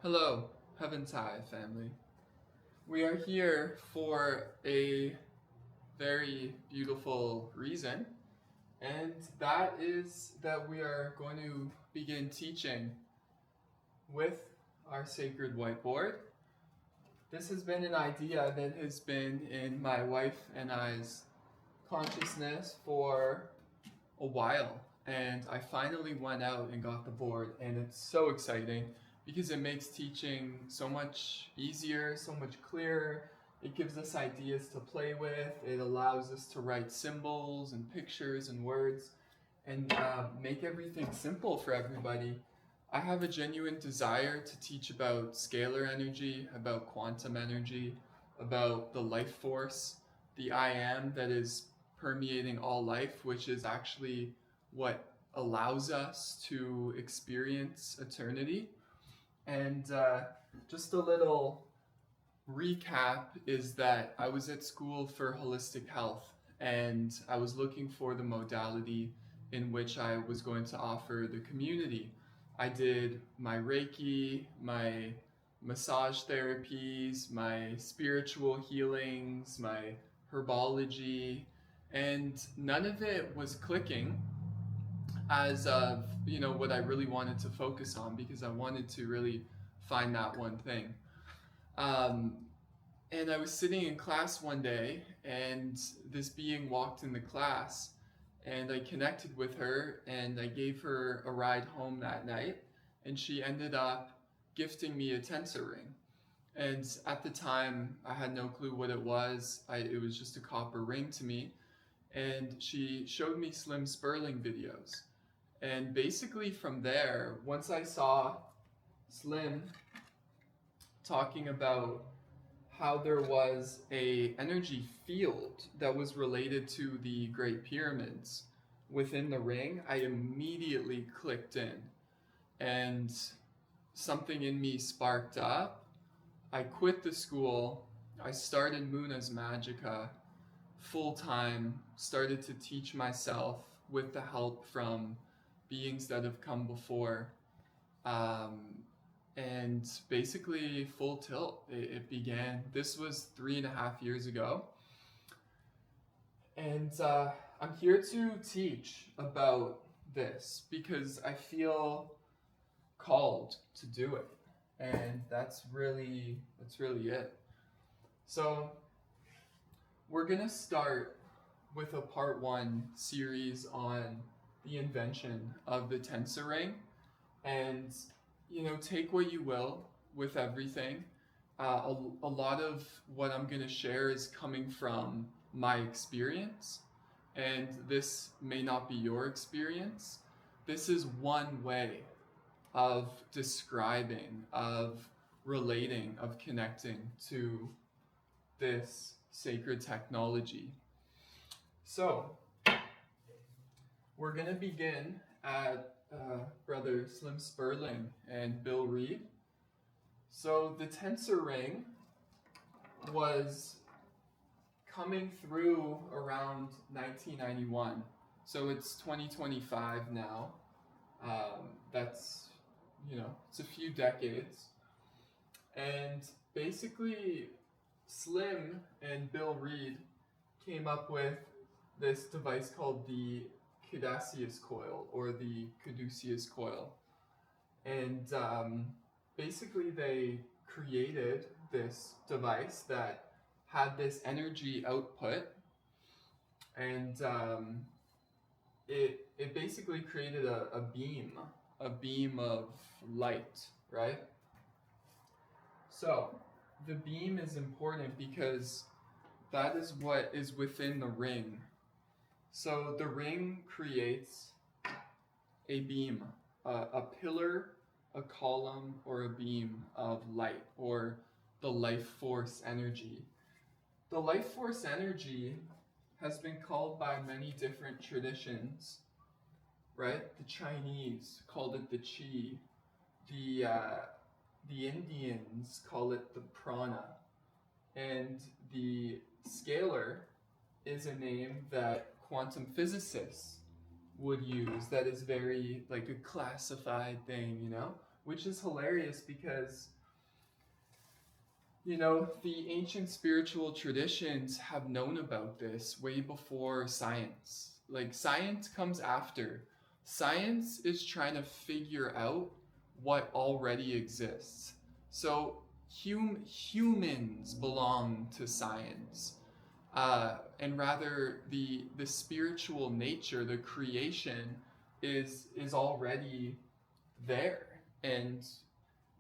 Hello, Heaven's High family. We are here for a very beautiful reason, and that is that we are going to begin teaching with our sacred whiteboard. This has been an idea that has been in my wife and I's consciousness for a while, and I finally went out and got the board, and it's so exciting because it makes teaching so much easier, so much clearer. It gives us ideas to play with. It allows us to write symbols and pictures and words and make everything simple for everybody. I have a genuine desire to teach about scalar energy, about quantum energy, about the life force, the I am that is permeating all life, which is actually what allows us to experience eternity. And just a little recap is that I was at school for holistic health, and I was looking for the modality in which I was going to offer the community. I did my Reiki, my massage therapies, my spiritual healings, my herbology, and none of it was clicking as of what I really wanted to focus on, because I wanted to really find that one thing. Um, and I was sitting in class one day, and this being walked in the class, and I connected with her, and I gave her a ride home that night, and she ended up gifting me a tensor ring. And at the time, I had no clue what it was. It was just a copper ring to me. And she showed me Slim Sperling videos. And basically from there, once I saw Slim talking about how there was a energy field that was related to the Great Pyramids within the ring, I immediately clicked in, and something in me sparked up. I quit the school. I started Moona's Magica full time, started to teach myself with the help from beings that have come before. And basically full tilt, it began. This was 3.5 years ago. And I'm here to teach about this because I feel called to do it. And that's really it. So we're gonna start with a part 1 series on the invention of the tensor ring, and take what you will with everything. A lot of what I'm going to share is coming from my experience, and this may not be your experience. This is one way of describing, of relating, of connecting to this sacred technology. So we're going to begin at Brother Slim Sperling and Bill Reed. So the tensor ring was coming through around 1991. So it's 2025 now. That's, it's a few decades. And basically, Slim and Bill Reed came up with this device called the Caduceus coil, or the Caduceus coil. And basically they created this device that had this energy output, and it basically created a beam of light, right? So the beam is important because that is what is within the ring. So the ring creates a beam, a pillar, a column, or a beam of light, or the life force energy. The life force energy has been called by many different traditions, right? The Chinese called it the qi. The Indians call it the prana. And the scalar is a name that quantum physicists would use, that is very like a classified thing, which is hilarious because, you know, the ancient spiritual traditions have known about this way before science. Like, science comes after. Science is trying to figure out what already exists. So humans belong to science. And rather the spiritual nature, the creation is already there. And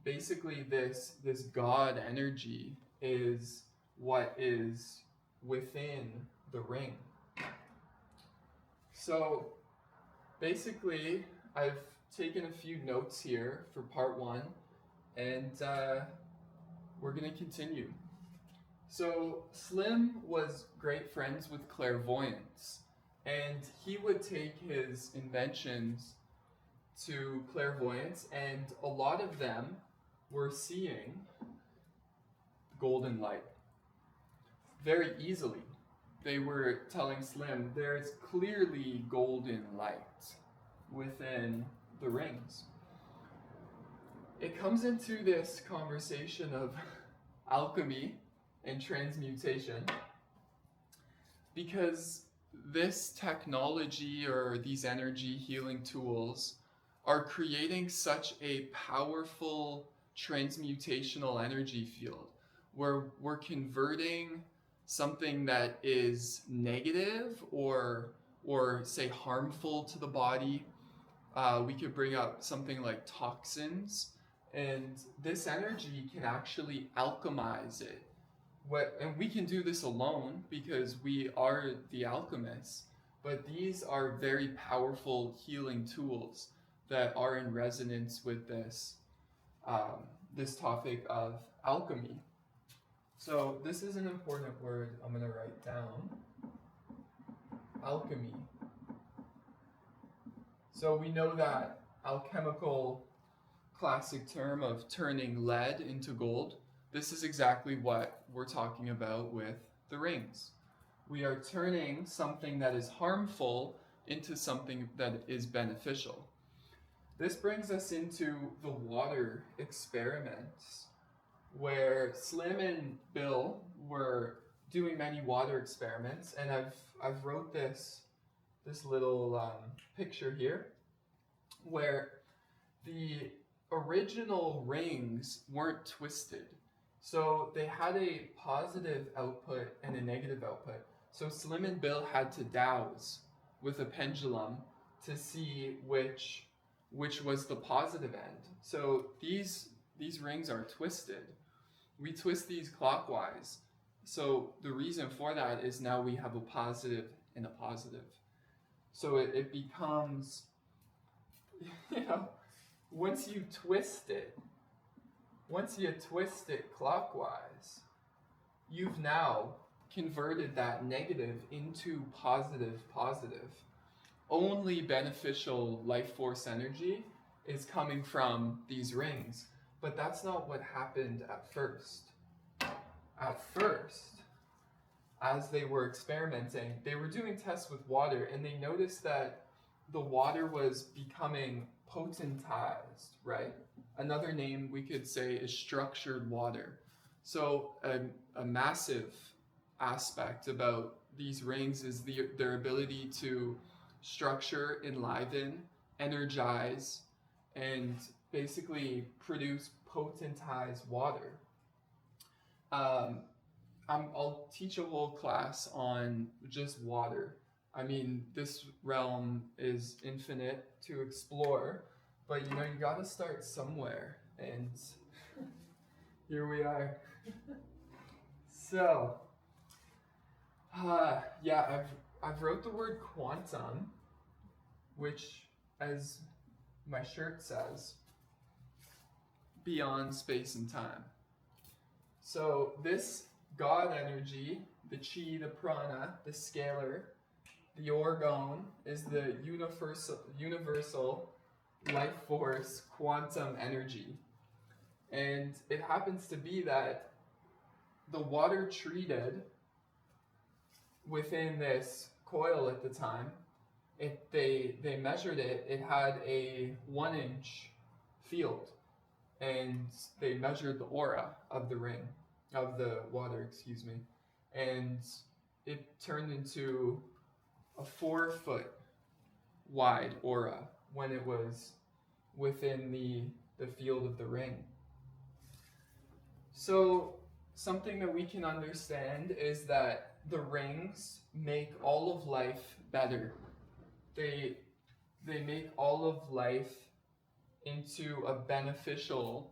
basically this God energy is what is within the ring. So basically I've taken a few notes here for part 1, and we're going to continue. So Slim was great friends with clairvoyance, and he would take his inventions to clairvoyance, and a lot of them were seeing golden light very easily. They were telling Slim, there's clearly golden light within the rings. It comes into this conversation of alchemy and transmutation, because this technology or these energy healing tools are creating such a powerful transmutational energy field where we're converting something that is negative or say harmful to the body. We could bring up something like toxins, and this energy can actually alchemize it. And we can do this alone because we are the alchemists, but these are very powerful healing tools that are in resonance with this topic of alchemy. So this is an important word I'm going to write down. Alchemy. So we know that alchemical classic term of turning lead into gold. This is exactly what we're talking about with the rings. We are turning something that is harmful into something that is beneficial. This brings us into the water experiments, where Slim and Bill were doing many water experiments, and I've wrote this little picture here, where the original rings weren't twisted. So they had a positive output and a negative output. So Slim and Bill had to dowse with a pendulum to see which was the positive end. So these rings are twisted. We twist these clockwise. So the reason for that is now we have a positive and a positive. So it becomes, you know, once you twist it clockwise, you've now converted that negative into positive. Only beneficial life force energy is coming from these rings, but that's not what happened at first. At first, as they were experimenting, they were doing tests with water, and they noticed that the water was becoming potentized, right? Another name we could say is structured water. So a massive aspect about these rings is their ability to structure, enliven, energize, and basically produce potentized water. I'll teach a whole class on just water. I mean, this realm is infinite to explore, but you know, you gotta start somewhere, and here we are. So, yeah, I've wrote the word quantum, which, as my shirt says, beyond space and time. So this God energy, the chi, the prana, the scalar, the orgone is the universal life force quantum energy. And it happens to be that the water treated within this coil at the time, they measured it, it had a 1-inch field. and they measured the aura of the ring, of the water, excuse me, and it turned into a 4-foot wide aura when it was within the field of the ring. So something that we can understand is that the rings make all of life better. They make all of life into a beneficial,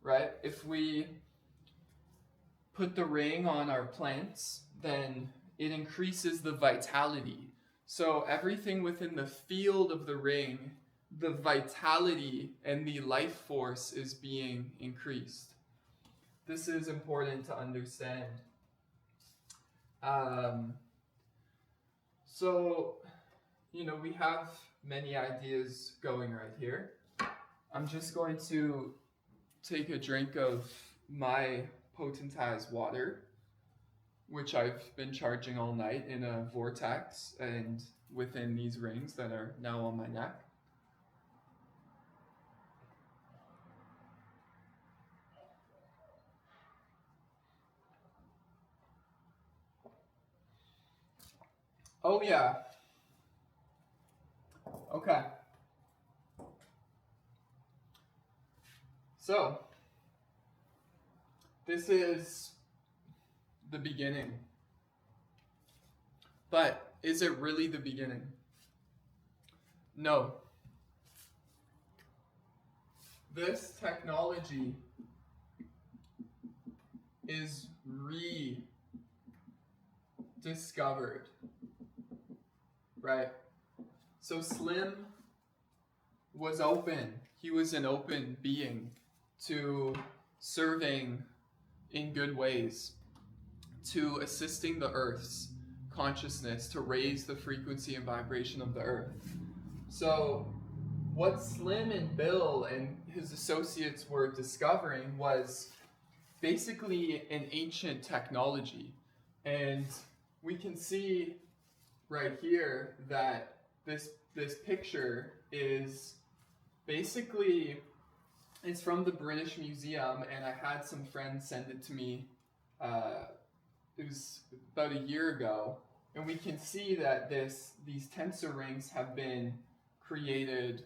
right? If we put the ring on our plants, then it increases the vitality. So everything within the field of the ring, the vitality and the life force is being increased. This is important to understand. So, we have many ideas going right here. I'm just going to take a drink of my potentized water, which I've been charging all night in a vortex and within these rings that are now on my neck. Oh yeah. Okay. So, this is the beginning. But is it really the beginning? No. This technology is rediscovered, right? So Slim was open. He was an open being to serving in good ways, to assisting the Earth's consciousness to raise the frequency and vibration of the Earth. So what Slim and Bill and his associates were discovering was basically an ancient technology. And we can see right here that this picture is basically, it's from the British Museum, and I had some friends send it to me. It was about a year ago, and we can see that these tensor rings have been created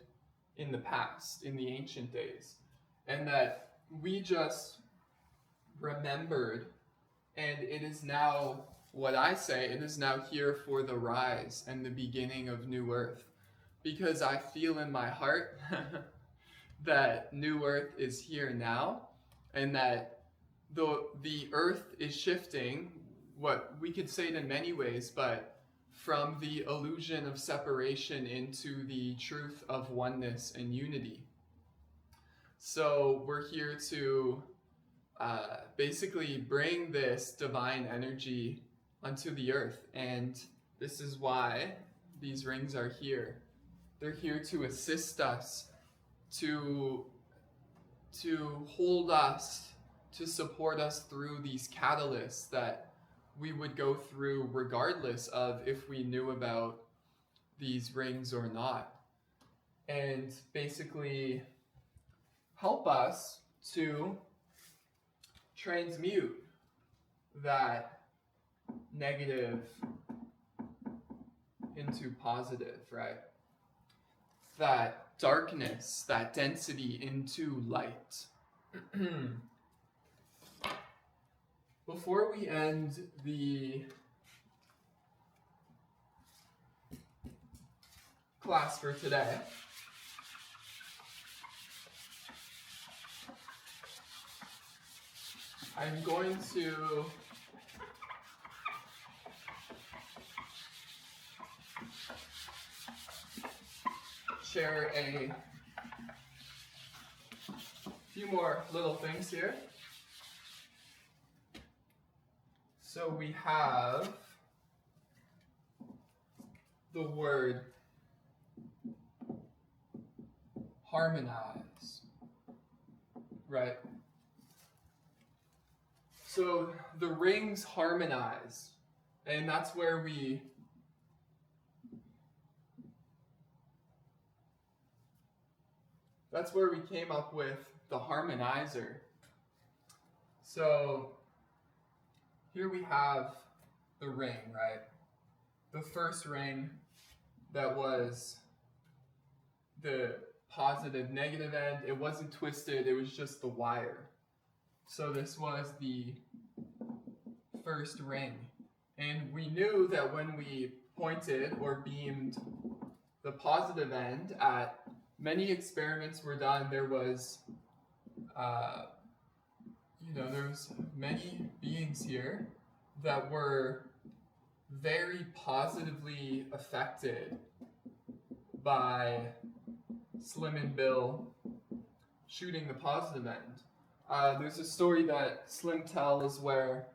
in the past, in the ancient days, and that we just remembered, and it is now, what I say, it is now here for the rise and the beginning of New Earth, because I feel in my heart that New Earth is here now, and that the Earth is shifting, what we could say it in many ways, but from the illusion of separation into the truth of oneness and unity. So we're here to basically bring this divine energy onto the Earth, and this is why these rings are here. They're here to assist us, to hold us, to support us through these catalysts that we would go through regardless of if we knew about these rings or not, and basically help us to transmute that negative into positive, right? That darkness, that density into light. Before we end the class for today, I'm going to share a few more little things here. So we have the word harmonize, right? So the rings harmonize, and that's where we that's where we came up with the harmonizer. So here we have the ring, right? The first ring that was the positive negative end. It wasn't twisted, it was just the wire. So this was the first ring. And we knew that when we pointed or beamed the positive end at many experiments were done, there was there was many beings here that were very positively affected by Slim and Bill shooting the positive end. There's a story that Slim tells where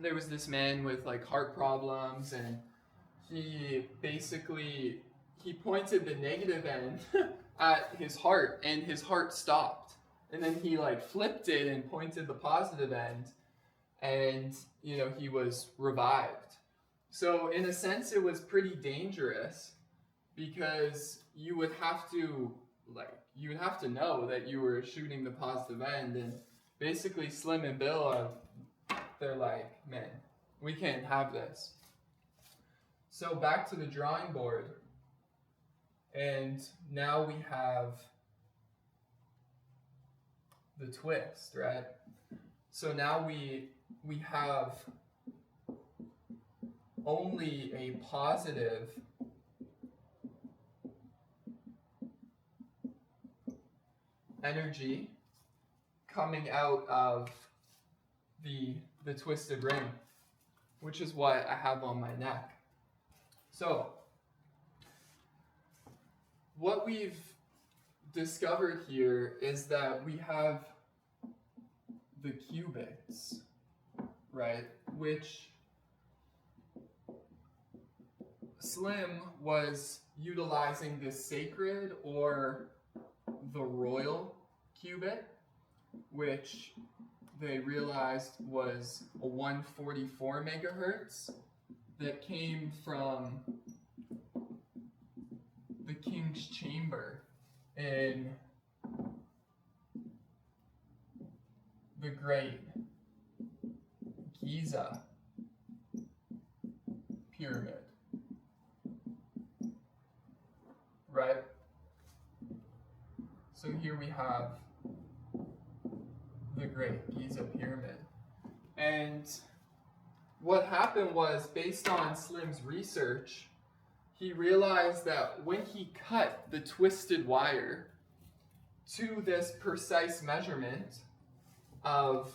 there was this man with like heart problems, and he pointed the negative end at his heart, and his heart stopped. And then he like flipped it and pointed the positive end, and he was revived. So in a sense, it was pretty dangerous, because you would have to know that you were shooting the positive end. And basically Slim and Bill they're like, man, we can't have this. So back to the drawing board, and now we have the twist, right? So now we have only a positive energy coming out of the twisted ring, which is what I have on my neck. So what we've discovered here is that we have the qubits, right? Which Slim was utilizing the sacred or the royal qubit, which they realized was a 144 megahertz that came from the king's chamber in the Great Giza pyramid, right? So here we have the Great Giza pyramid. And what happened was, based on Slim's research, he realized that when he cut the twisted wire to this precise measurement of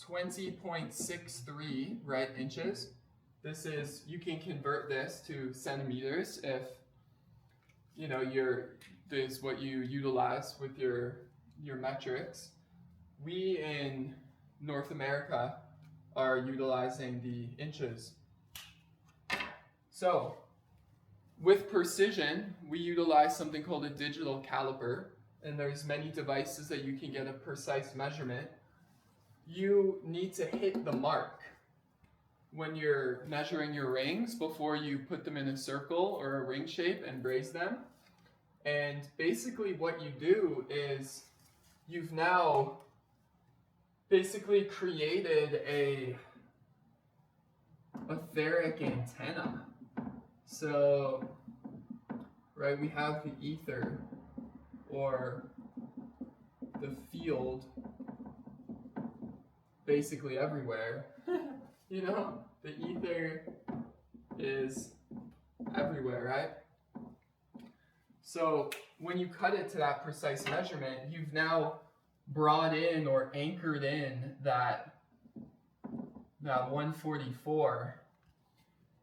20.63 right inches, this is, you can convert this to centimeters if this is what you utilize with your metrics. We in North America are utilizing the inches. So with precision, we utilize something called a digital caliper, and there's many devices that you can get a precise measurement. You need to hit the mark when you're measuring your rings before you put them in a circle or a ring shape and braze them. And basically what you do is you've now basically created a etheric antenna. So, right, we have the ether, or the field, basically everywhere. The ether is everywhere, right? So when you cut it to that precise measurement, you've now brought in or anchored in that 144,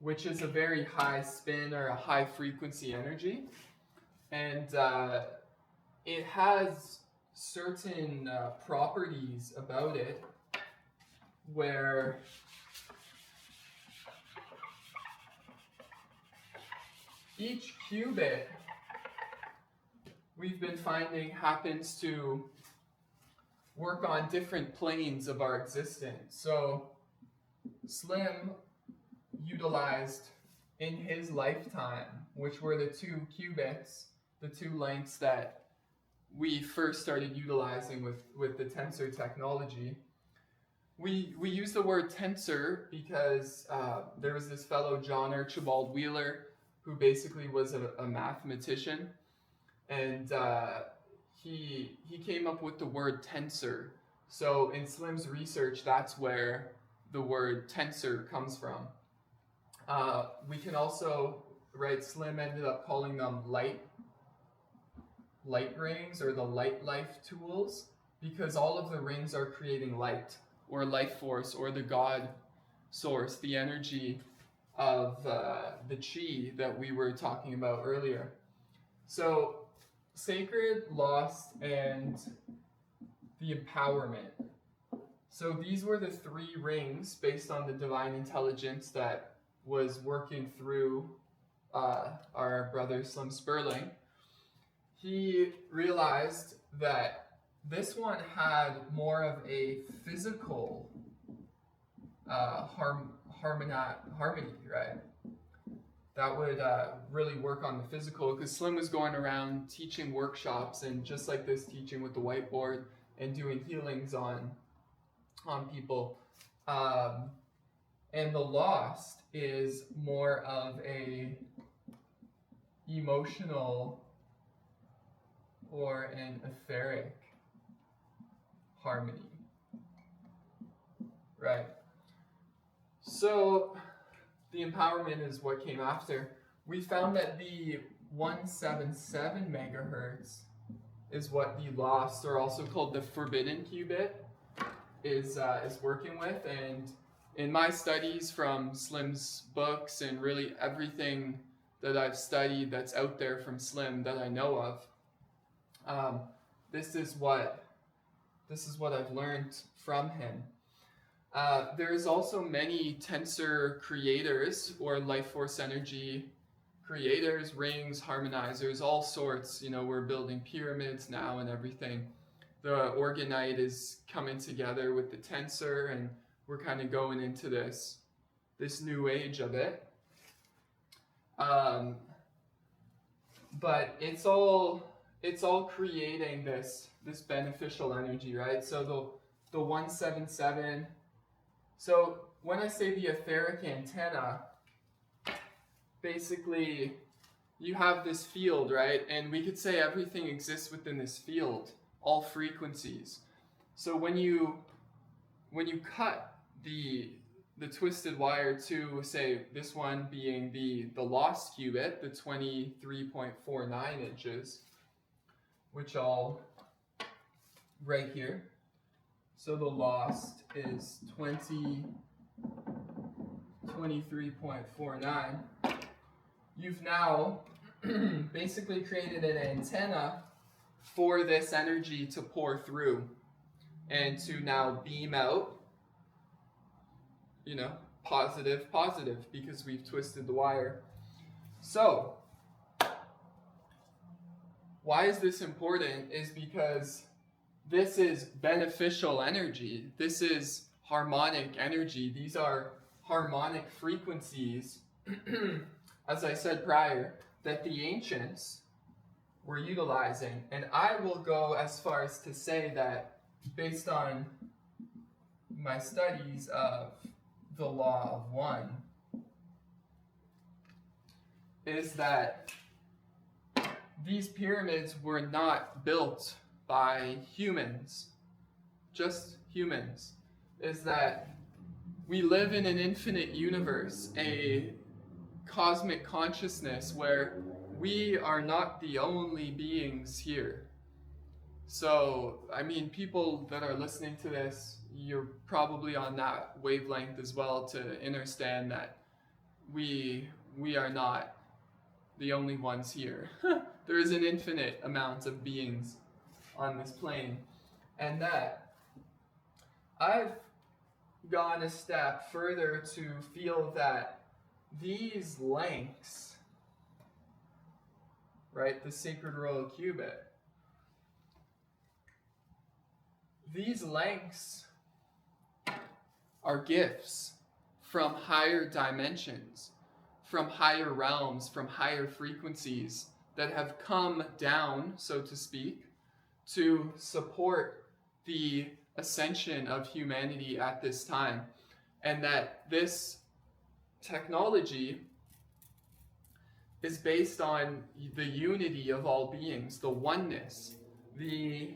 which is a very high spin or a high frequency energy. And it has certain properties about it where each qubit, we've been finding, happens to work on different planes of our existence. So Slim utilized in his lifetime which were the 2 qubits, the 2 lengths that we first started utilizing with the tensor technology. We use the word tensor because there was this fellow, John Archibald Wheeler, who basically was a mathematician, and he came up with the word tensor. So in Slim's research, that's where the word tensor comes from. We can also, right, Slim ended up calling them light rings, or the light life tools, because all of the rings are creating light or life force or the God source, the energy of the chi that we were talking about earlier. So sacred, lost, and the empowerment. So these were the 3 rings based on the divine intelligence that was working through our brother Slim Sperling. He realized that this one had more of a physical harmony, right? That would really work on the physical, because Slim was going around teaching workshops, and just like this, teaching with the whiteboard and doing healings on people. And the lost is more of a emotional or an etheric harmony, right? So the empowerment is what came after. We found that the 177 megahertz is what the lost, or also called the forbidden qubit, is working with. And in my studies from Slim's books and really everything that I've studied that's out there from Slim that I know of, this is what I've learned from him. There's also many tensor creators, or life force energy creators, rings, harmonizers, all sorts. You know, we're building pyramids now and everything. The Orgonite is coming together with the tensor, and we're kind of going into this new age of it. But it's all creating this beneficial energy, right? So the 177. So when I say the etheric antenna, basically you have this field, right? And we could say everything exists within this field, all frequencies. So when you cut the twisted wire to, say, this one being the lost qubit, the 23.49 inches, which I'll right here. So the lost is 23.49. You've now basically created an antenna for this energy to pour through and to now beam out, you know, positive, because we've twisted the wire. So why is this important? Is because this is beneficial energy. This is harmonic energy. These are harmonic frequencies, as I said prior, that the ancients were utilizing. And I will go as far as to say that, based on my studies of the law of one, is that these pyramids were not built by humans, just humans. Is that we live in an infinite universe, a cosmic consciousness where we are not the only beings here. So, I mean, people that are listening to this, you're probably on that wavelength as well, to understand that we are not the only ones here. There is an infinite amount of beings on this plane. And that I've gone a step further to feel that these lengths, right, the sacred royal qubit, these lengths are gifts from higher dimensions, from higher realms, from higher frequencies that have come down, so to speak, to support the ascension of humanity at this time. And that this technology is based on the unity of all beings, the oneness, the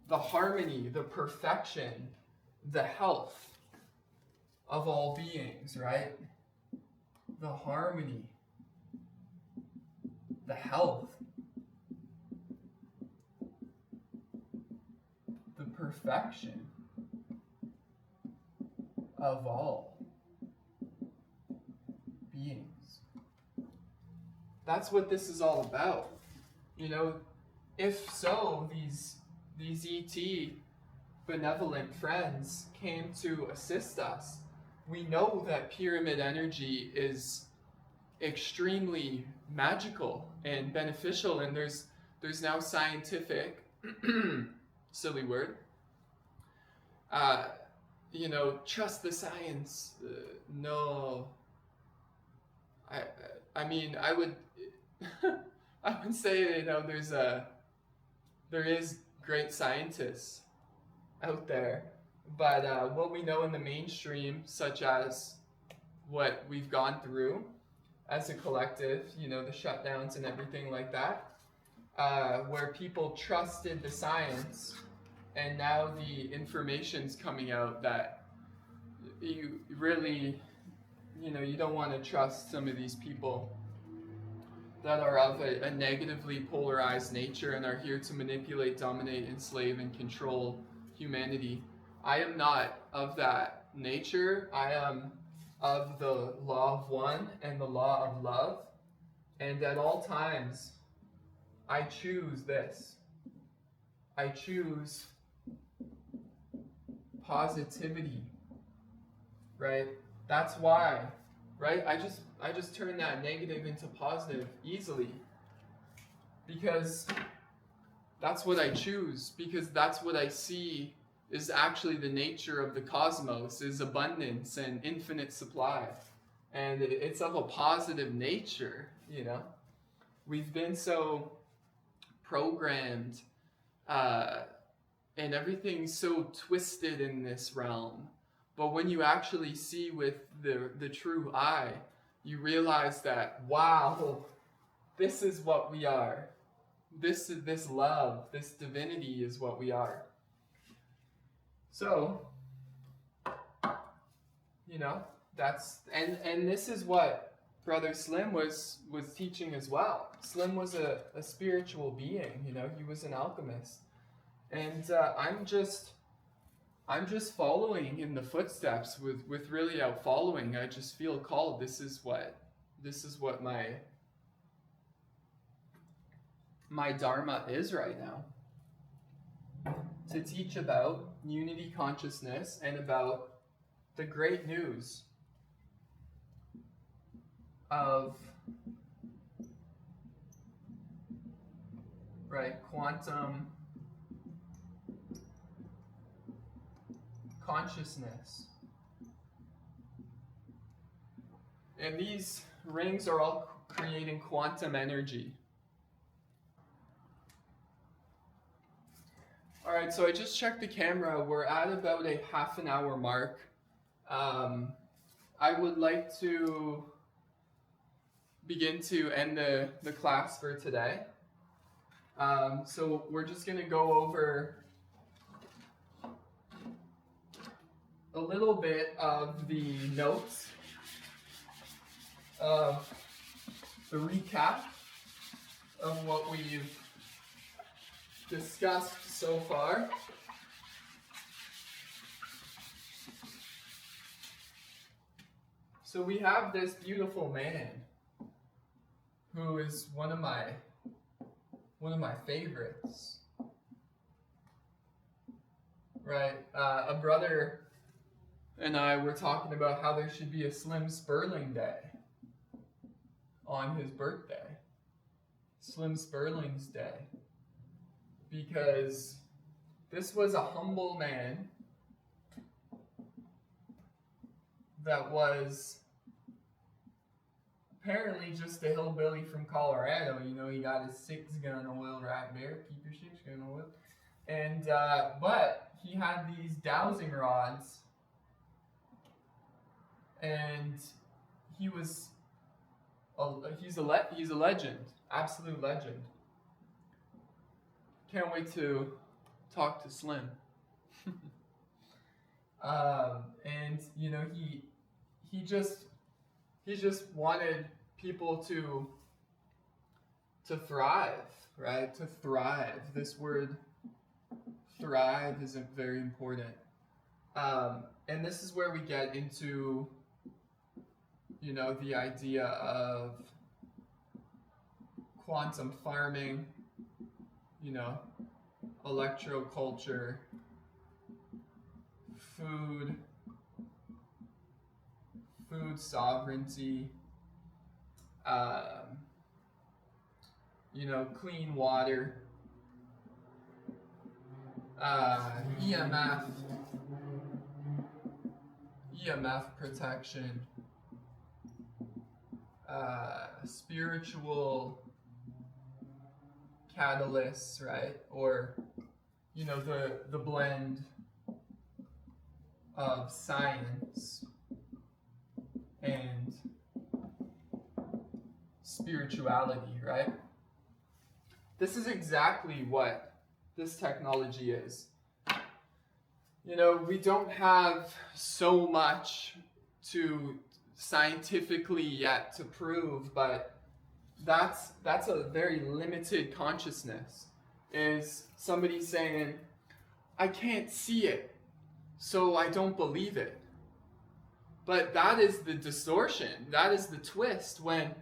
harmony, the perfection, the health of all beings, right? The harmony, the health, the perfection of all beings. That's what this is all about. You know, if so, these ET benevolent friends came to assist us. We know that pyramid energy is extremely magical and beneficial, and there's now scientific silly word, you know, trust the science. No, I mean, I would I would say, you know, there is great scientists out there, but what we know in the mainstream, such as what we've gone through as a collective, you know, the shutdowns and everything like that, where people trusted the science, and now the information's coming out that you really, you know, you don't want to trust some of these people that are of a negatively polarized nature and are here to manipulate, dominate, enslave, and control humanity. I am not of that nature. I am of the law of one and the law of love. And at all times, I choose this. I choose positivity, right? That's why, right? I just turn that negative into positive easily, because that's what I choose, because that's what I see is actually the nature of the cosmos, is abundance and infinite supply. And it's of a positive nature, you know? We've been so programmed, and everything's so twisted in this realm. But when you actually see with the true eye, you realize that, wow, this is what we are. This love, this divinity is what we are. So, you know, that's, and this is what Brother Slim was teaching as well. Slim was a spiritual being, you know, he was an alchemist. And I'm just following in the footsteps with really out following. I just feel called. This is what my dharma is right now. To teach about unity consciousness and about the great news of, right, quantum consciousness. And these rings are all creating quantum energy. All right, so I just checked the camera. We're at about a half an hour mark. I would like to begin to end the class for today. So we're just going to go over a little bit of the notes of the recap of what we've discussed so far. So we have this beautiful man who is one of my favorites. Right, a brother and I were talking about how there should be a Slim Sperling Day on his birthday. Slim Sperling's Day. Because this was a humble man that was apparently just a hillbilly from Colorado. You know, he got his 6-gun oil right there. Keep your 6-gun oil. And but he had these dowsing rods, and he's a legend, absolute legend. Can't wait to talk to Slim. And you know, he just wanted people to thrive, right? To thrive. This word thrive is very important. And this is where we get into, you know, the idea of quantum farming, you know, electroculture, food sovereignty, you know, clean water, EMF protection, spiritual catalysts, right? Or, you know, the blend of science and spirituality, right? This is exactly what this technology is. You know, we don't have so much to scientifically yet to prove, but that's a very limited consciousness. Is somebody saying, I can't see it, so I don't believe it. But that is the distortion, that is the twist, when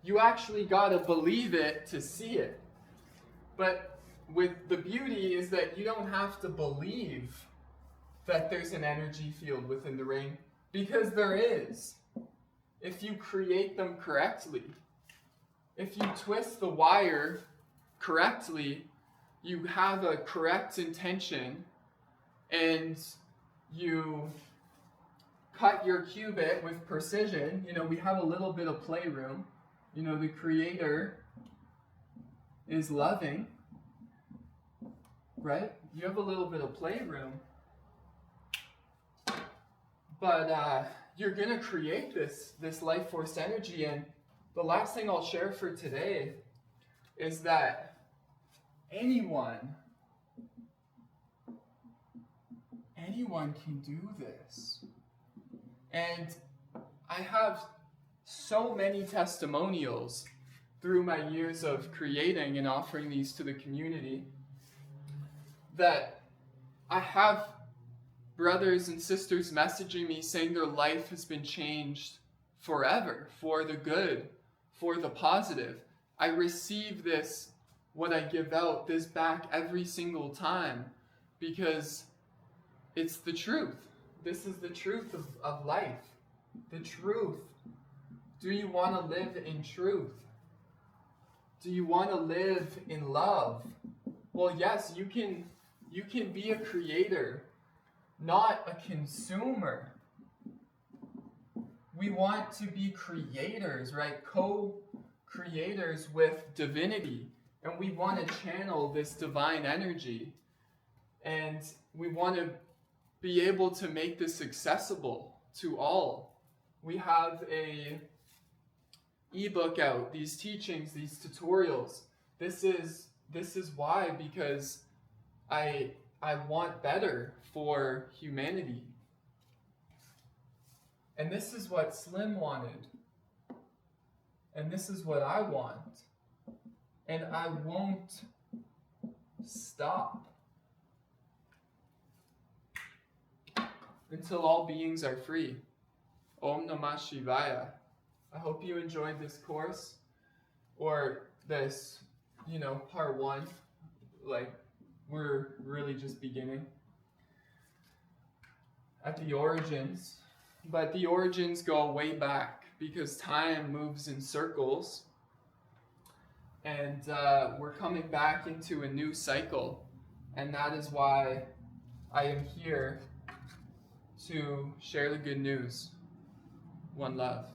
you actually gotta believe it to see it. But with the beauty is that you don't have to believe that there's an energy field within the ring, because there is. If you create them correctly, if you twist the wire correctly, you have a correct intention, and you cut your cubit with precision. You know, we have a little bit of playroom. You know, the creator is loving, right? You have a little bit of playroom. But you're going to create this life force energy. And the last thing I'll share for today is that anyone can do this. And I have so many testimonials through my years of creating and offering these to the community that I have brothers and sisters messaging me saying their life has been changed forever, for the good, for the positive. I receive this, what I give out, this back every single time, because it's the truth. This is the truth of life. The truth. Do you want to live in truth? Do you want to live in love? Well, yes, you can be a creator, not a consumer. We want to be creators, right? Co-creators with divinity. And we want to channel this divine energy. And we want to be able to make this accessible to all. We have a ebook out, these teachings, these tutorials. This is why, because I want better for humanity. And this is what Slim wanted. And this is what I want. And I won't stop until all beings are free. Om Namah Shivaya. I hope you enjoyed this course, or this, part 1. Like, we're really just beginning at the origins. But the origins go way back, because time moves in circles. And we're coming back into a new cycle. And that is why I am here to share the good news. One love.